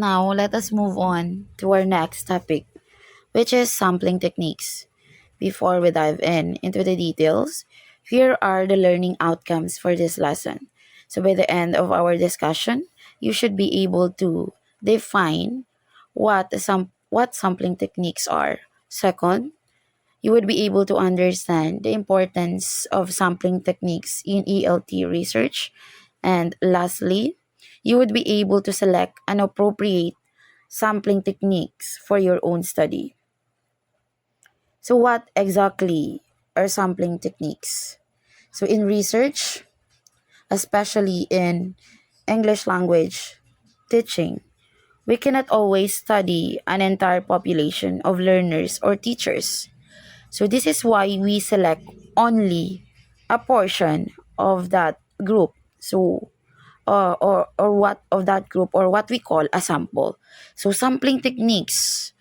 Now, let us move on to our next topic, which is sampling techniques. Before we dive into the details, here are the learning outcomes for this lesson. So, by the end of our discussion, you should be able to define what sampling techniques are. Second, you would be able to understand the importance of sampling techniques in ELT research. And lastly, you would be able to select an appropriate sampling techniques for your own study. So, what exactly are sampling techniques? So, in research, especially in English language teaching, we cannot always study an entire population of learners or teachers. So this is why we select only a portion of that group. So or what of that group or what we call a sample. So sampling techniques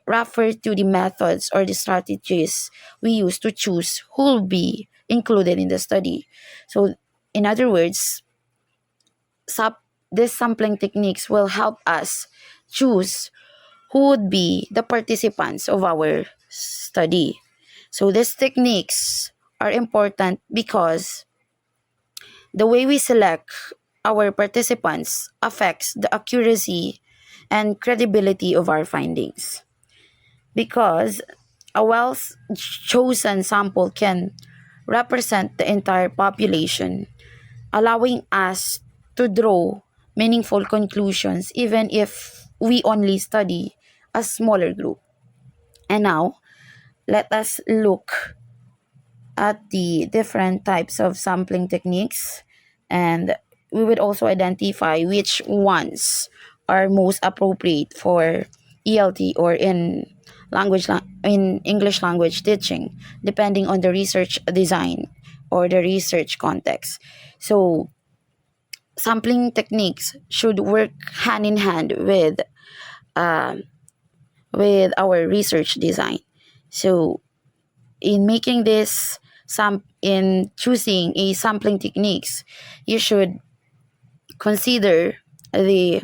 refer to the methods or the strategies we use to choose who will be included in the study. So in other words, sub these sampling techniques will help us choose who would be the participants of our study. So these techniques are important because the way we select our participants affects the accuracy and credibility of our findings. Because a well chosen sample can represent the entire population, allowing us to draw meaningful conclusions even if we only study a smaller group. And now, let us look at the different types of sampling techniques, and we would also identify which ones are most appropriate for ELT or in English language teaching, depending on the research design or the research context. So sampling techniques should work hand in hand uh, with our research design. So in making this in choosing a sampling techniques, you should consider the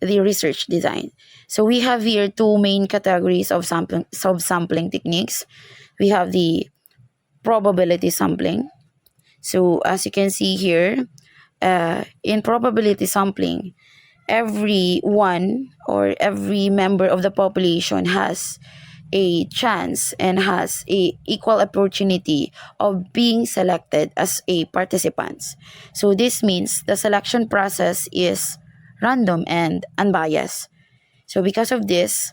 the research design. So we have here two main categories of sampling techniques. We have the probability sampling. So as you can see here, in probability sampling, everyone or every member of the population has a chance and has a equal opportunity of being selected as a participants. So this means the selection process is random and unbiased. So because of this,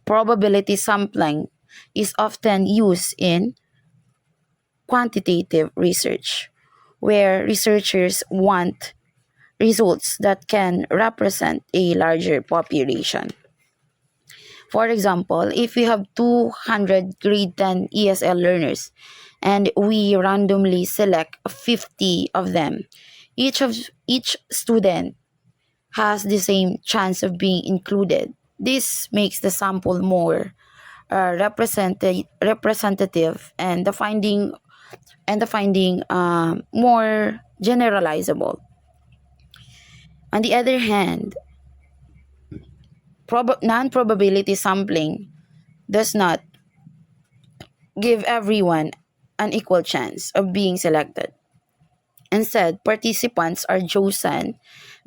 probability sampling is often used in quantitative research, where researchers want results that can represent a larger population. For example, if we have 200 grade 10 ESL learners and we randomly select 50 of them, each student has the same chance of being included. This makes the sample more representative and the finding more generalizable. On the other hand, non-probability sampling does not give everyone an equal chance of being selected. Instead, participants are chosen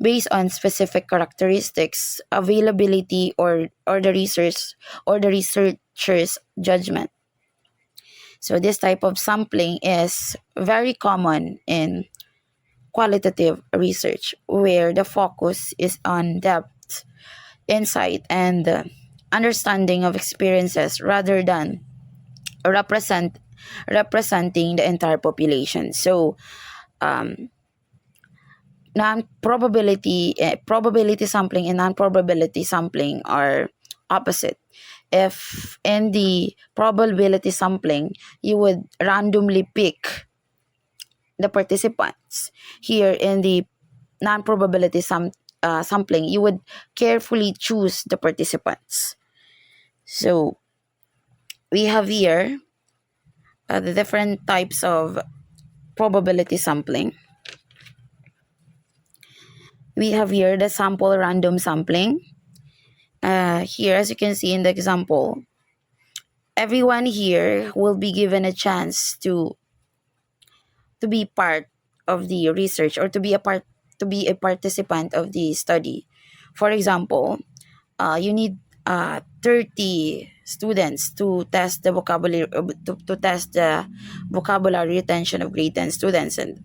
based on specific characteristics, availability, or the researcher's judgment. So this type of sampling is very common in qualitative research, where the focus is on depth, insight, and understanding of experiences rather than represent representing the entire population. So probability sampling and non-probability sampling are opposite. If in the probability sampling you would randomly pick the participants, here in the non-probability sampling you would carefully choose the participants. So we have here the different types of probability sampling. We have here the sample random sampling. Here, as you can see in the example, everyone here will be given a chance to be part of the research, or to be a participant of the study. For example, you need 30 students to test the vocabulary, to test the vocabulary retention of grade 10 students. And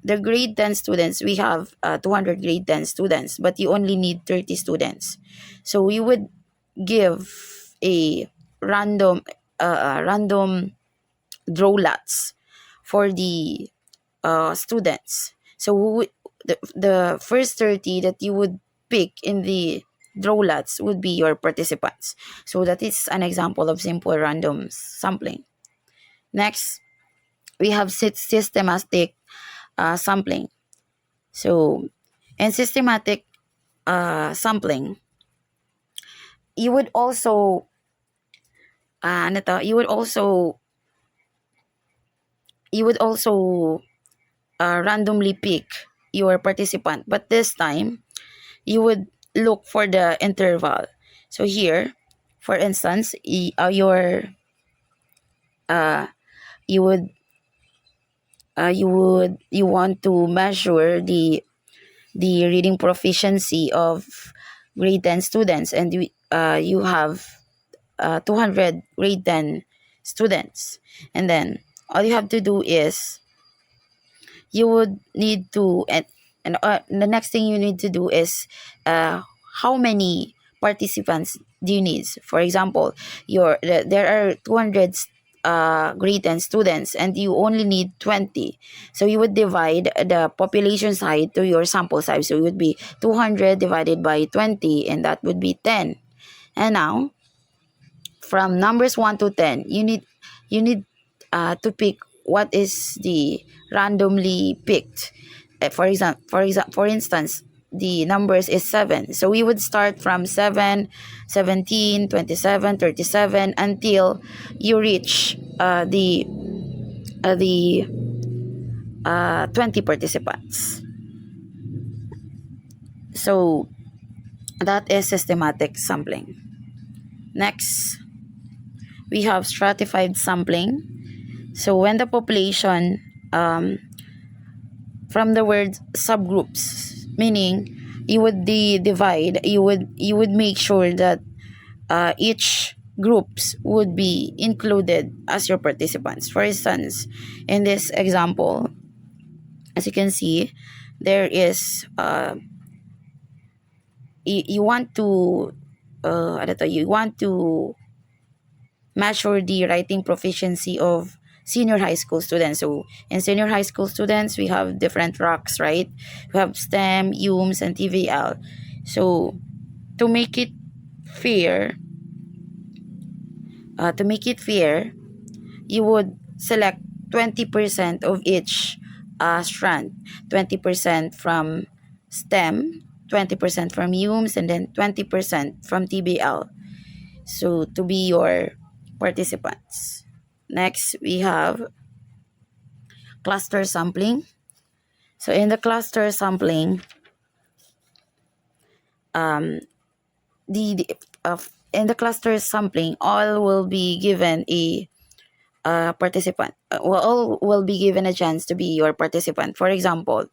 the grade 10 students, we have 200 grade 10 students, but you only need 30 students. So we would give a random random draw lots for the students. So the first 30 that you would pick in the draw lots would be your participants. So that is an example of simple random sampling. Next, we have systematic sampling. So in systematic sampling, you would also you would also randomly pick your participant, but this time you would look for the interval. So here, for instance, uh, you would you want to measure the reading proficiency of grade 10 students, and you have 200 grade 10 students. And then all you have to do is you would need to and the next thing you need to do is how many participants do you need. For example, there are 200 grade 10 students and you only need 20, so you would divide the population size to your sample size. So it would be 200 divided by 20, and that would be 10. And now from numbers 1 to 10, you need to pick what is the randomly picked. For instance, the numbers is 7, so we would start from 7, 17, 27, 37, until you reach the 20 participants. So that is systematic sampling. Next, we have stratified sampling. So when the population, from the word subgroups, meaning you would make sure that each groups would be included as your participants. For instance, in this example, as you can see, there is you want to you want to measure the writing proficiency of senior high school students. So in senior high school students, we have different rocks, right? We have STEM, UMS, and TVL. So to make it fair, you would select 20% of each strand, 20% from STEM, 20% from UMS, and then 20% from TBL. So to be your participants. Next, we have cluster sampling. So in the cluster sampling, the in the cluster sampling, all will be given a participant. All will be given a chance to be your participant. For example,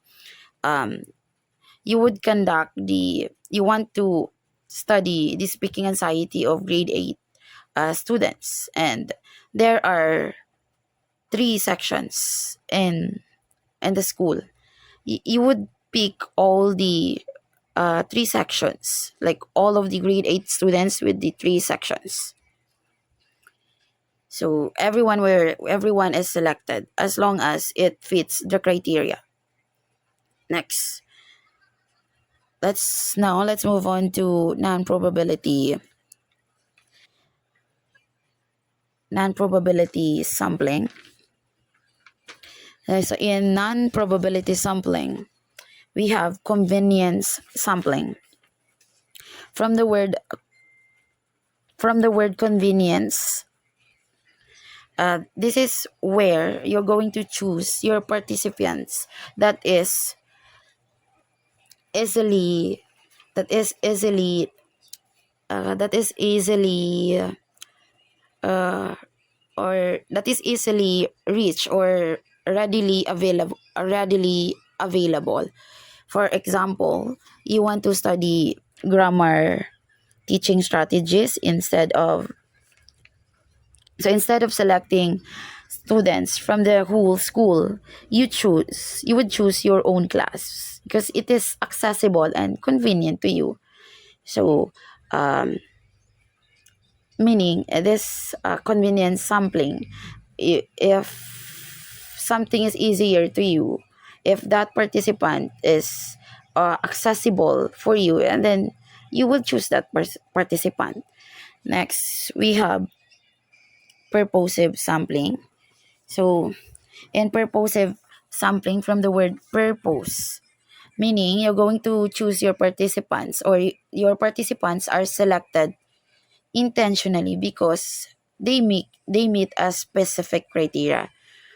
you want to study the speaking anxiety of grade 8 students, and there are three sections in the school. You would pick all the three sections, like all of the grade 8 students with the three sections. So everyone is selected as long as it fits the criteria. Next, let's move on to non-probability sampling. So in non-probability sampling, we have convenience sampling. From the word convenience, this is where you're going to choose your participants that is easily that is easily that is easily or that is easily reached or readily available. For example, you want to study grammar teaching strategies instead of selecting students from the whole school, you would choose your own class because it is accessible and convenient to you. So, um, meaning this convenience sampling, if something is easier to you, if that participant is accessible for you, and then you will choose that participant. Next, we have purposive sampling. So, in purposive sampling, from the word purpose, meaning you're going to choose your participants, or your participants are selected intentionally because they meet a specific criteria.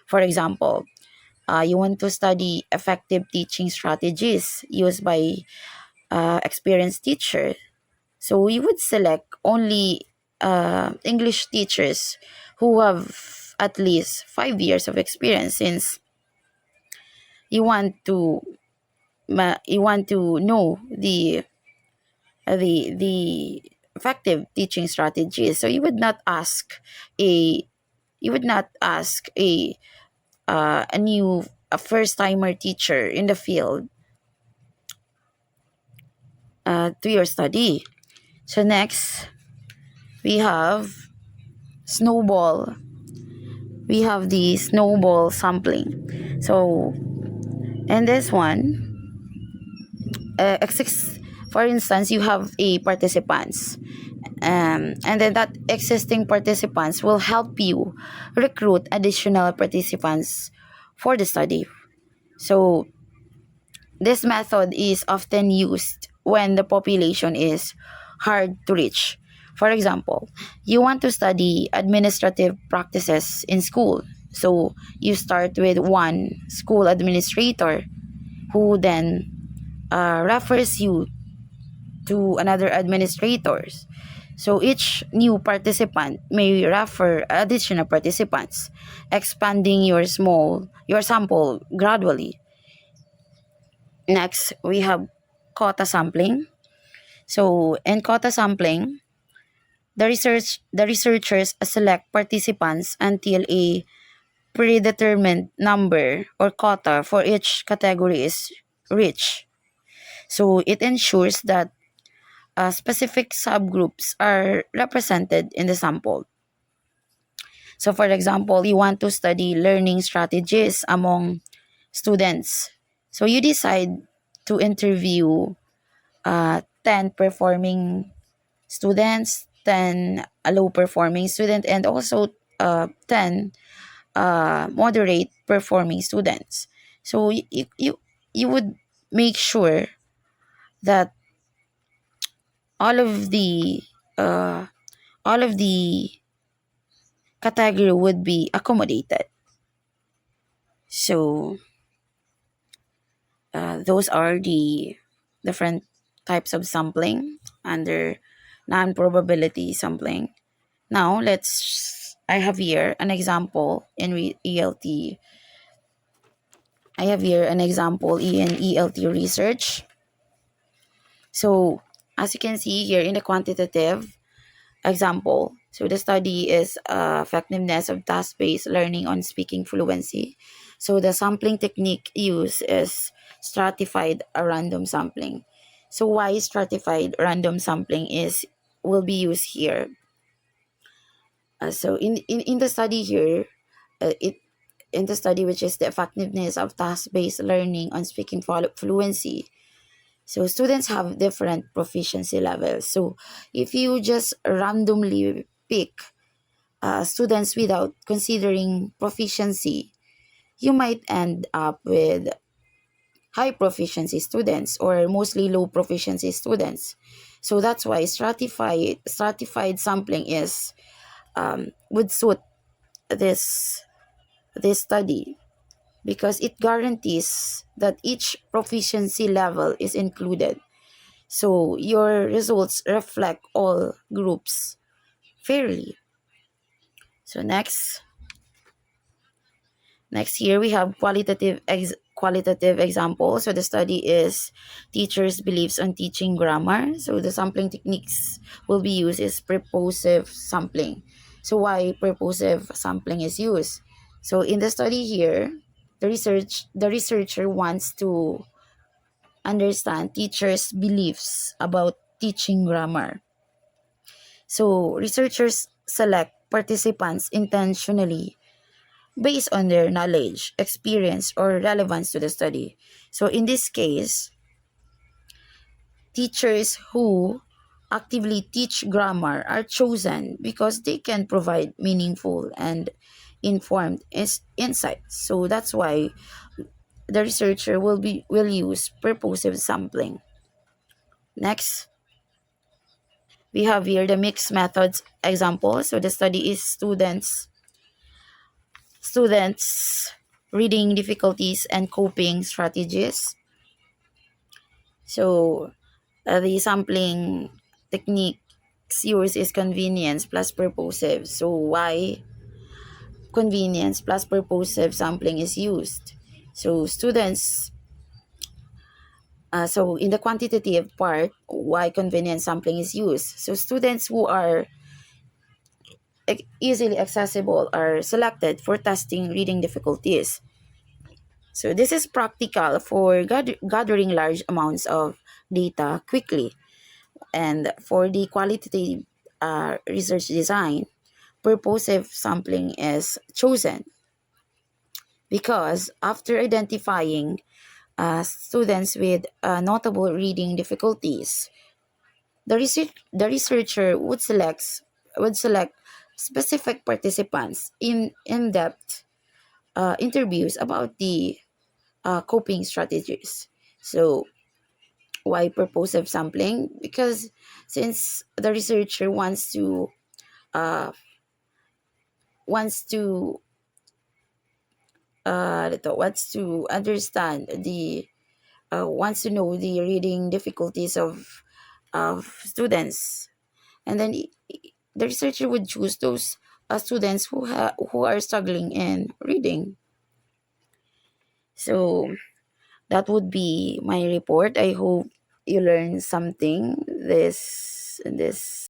For example, you want to study effective teaching strategies used by experienced teachers. So you would select only English teachers who have at least 5 years of experience, since you want to you want to know the effective teaching strategies. So a you would not ask a first timer teacher in the field to your study. So next, we have snowball. We have the snowball sampling. So in this one, for instance, you have a participants, and then that existing participants will help you recruit additional participants for the study. So this method is often used when the population is hard to reach. For example, you want to study administrative practices in school. So you start with one school administrator who then refers you to another administrators. So each new participant may refer additional participants, expanding your sample gradually. Next, we have quota sampling. So in quota sampling, the researchers select participants until a predetermined number or quota for each category is reached. So it ensures that specific subgroups are represented in the sample. So for example, you want to study learning strategies among students. So you decide to interview 10 performing students, 10 low performing student, and also 10 moderate performing students. So you would make sure that all of the uh, all of the category would be accommodated. So those are the different types of sampling under non-probability sampling. Now I have here an example in ELT. I have here an example in ELT research. So as you can see here in the quantitative example, so the study is effectiveness of task-based learning on speaking fluency. So the sampling technique used is stratified random sampling. So why stratified random sampling is will be used here? So in the study here, it in the study, which is the effectiveness of task-based learning on speaking fluency. So students have different proficiency levels. So if you just randomly pick students without considering proficiency, you might end up with high proficiency students or mostly low proficiency students. So that's why stratified sampling is would suit this study. because it guarantees that each proficiency level is included. So your results reflect all groups fairly. So next here we have qualitative example. So the study is teachers' beliefs on teaching grammar. So the sampling techniques will be used is purposive sampling. So why purposive sampling is used? So in the study here, the researcher wants to understand teachers' beliefs about teaching grammar. So researchers select participants intentionally based on their knowledge, experience, or relevance to the study. So in this case, teachers who actively teach grammar are chosen because they can provide meaningful and informed insights. So that's why the researcher will use purposive sampling. Next, we have here the mixed methods example. So the study is students reading difficulties and coping strategies. So the sampling technique used is convenience plus purposive. So why convenience plus purposive sampling is used? So so in the quantitative part, why convenience sampling is used? So students who are easily accessible are selected for testing reading difficulties. So this is practical for gathering large amounts of data quickly. And for the qualitative research design, purposive sampling is chosen because after identifying students with notable reading difficulties, the researcher would select specific participants in in-depth interviews about the coping strategies. So why purposive sampling? Because since the researcher uh, wants to wants to understand the wants to know the reading difficulties of students, and then the researcher would choose those students who are struggling in reading. So that would be my report. I hope you learned something this